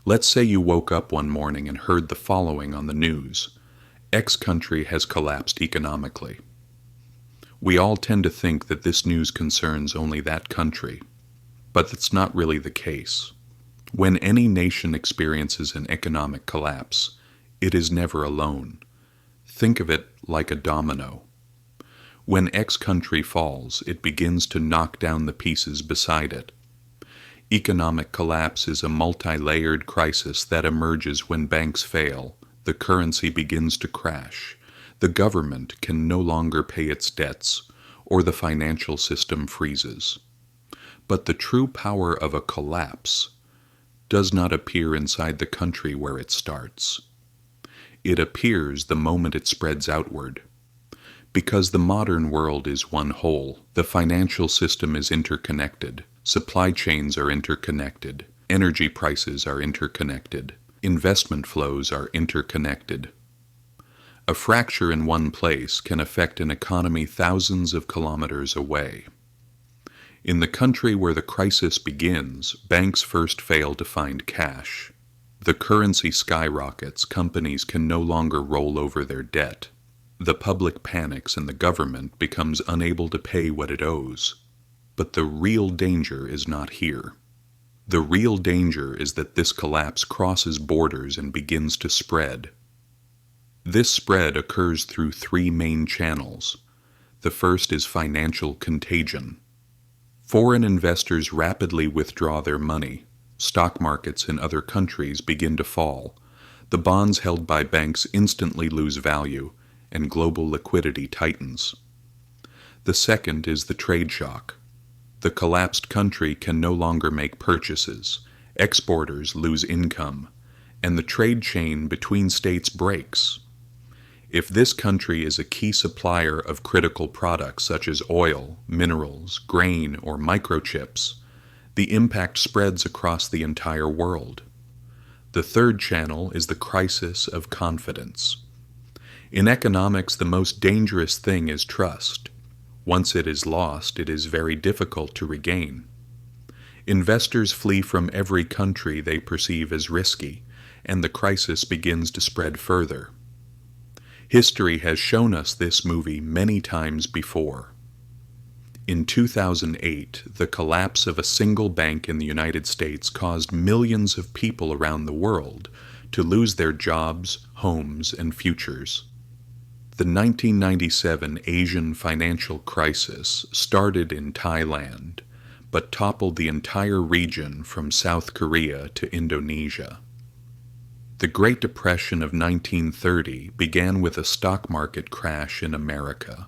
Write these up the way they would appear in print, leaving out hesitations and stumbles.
Let's say you woke up one morning and heard the following on the news. X country has collapsed economically. We all tend to think that this news concerns only that country, but that's not really the case. When any nation experiences an economic collapse, it is never alone. Think of it like a domino. When X country falls, it begins to knock down the pieces beside it. Economic collapse is a multi-layered crisis that emerges when banks fail, the currency begins to crash, the government can no longer pay its debts, or the financial system freezes. But the true power of a collapse does not appear inside the country where it starts. It appears the moment it spreads outward. Because the modern world is one whole, the financial system is interconnected, supply chains are interconnected, energy prices are interconnected, investment flows are interconnected. A fracture in one place can affect an economy thousands of kilometers away. In the country where the crisis begins, banks first fail to find cash. The currency skyrockets, companies can no longer roll over their debt. The public panics and the government becomes unable to pay what it owes. But the real danger is not here. The real danger is that this collapse crosses borders and begins to spread. This spread occurs through three main channels. The first is financial contagion. Foreign investors rapidly withdraw their money. Stock markets in other countries begin to fall. The bonds held by banks instantly lose value, and global liquidity tightens. The second is the trade shock. The collapsed country can no longer make purchases, exporters lose income, and the trade chain between states breaks. If this country is a key supplier of critical products such as oil, minerals, grain, or microchips, the impact spreads across the entire world. The third channel is the crisis of confidence. In economics, the most dangerous thing is trust. Once it is lost, it is very difficult to regain. Investors flee from every country they perceive as risky, and the crisis begins to spread further. History has shown us this movie many times before. In 2008, the collapse of a single bank in the United States caused millions of people around the world to lose their jobs, homes, and futures. The 1997 Asian financial crisis started in Thailand, but toppled the entire region from South Korea to Indonesia. The Great Depression of 1930 began with a stock market crash in America,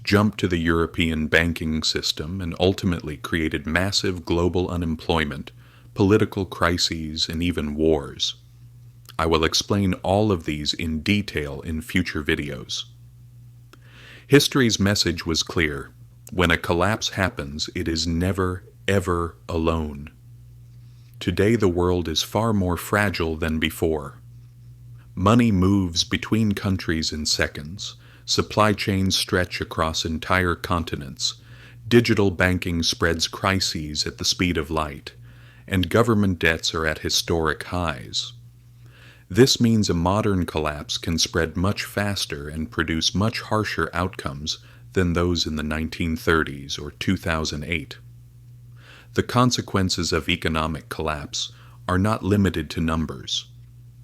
jumped to the European banking system, and ultimately created massive global unemployment, political crises, and even wars. I will explain all of these in detail in future videos. History's message was clear. When a collapse happens, it is never, ever alone. Today the world is far more fragile than before. Money moves between countries in seconds. Supply chains stretch across entire continents. Digital banking spreads crises at the speed of light. And government debts are at historic highs. This means a modern collapse can spread much faster and produce much harsher outcomes than those in the 1930s or 2008. The consequences of economic collapse are not limited to numbers.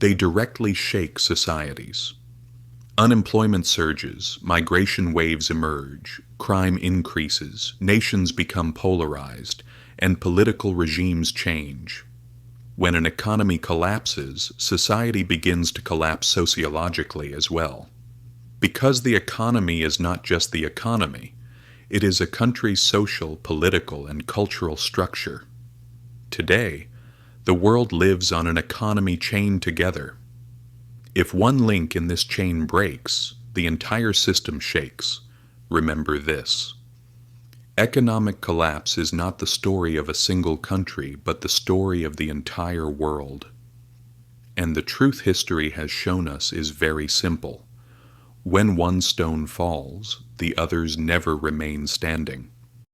They directly shake societies. Unemployment surges, migration waves emerge, crime increases, nations become polarized, and political regimes change. When an economy collapses, society begins to collapse sociologically as well. Because the economy is not just the economy, it is a country's social, political, and cultural structure. Today, the world lives on an economy chained together. If one link in this chain breaks, the entire system shakes. Remember this. Economic collapse is not the story of a single country, but the story of the entire world. And the truth history has shown us is very simple. When one stone falls, the others never remain standing.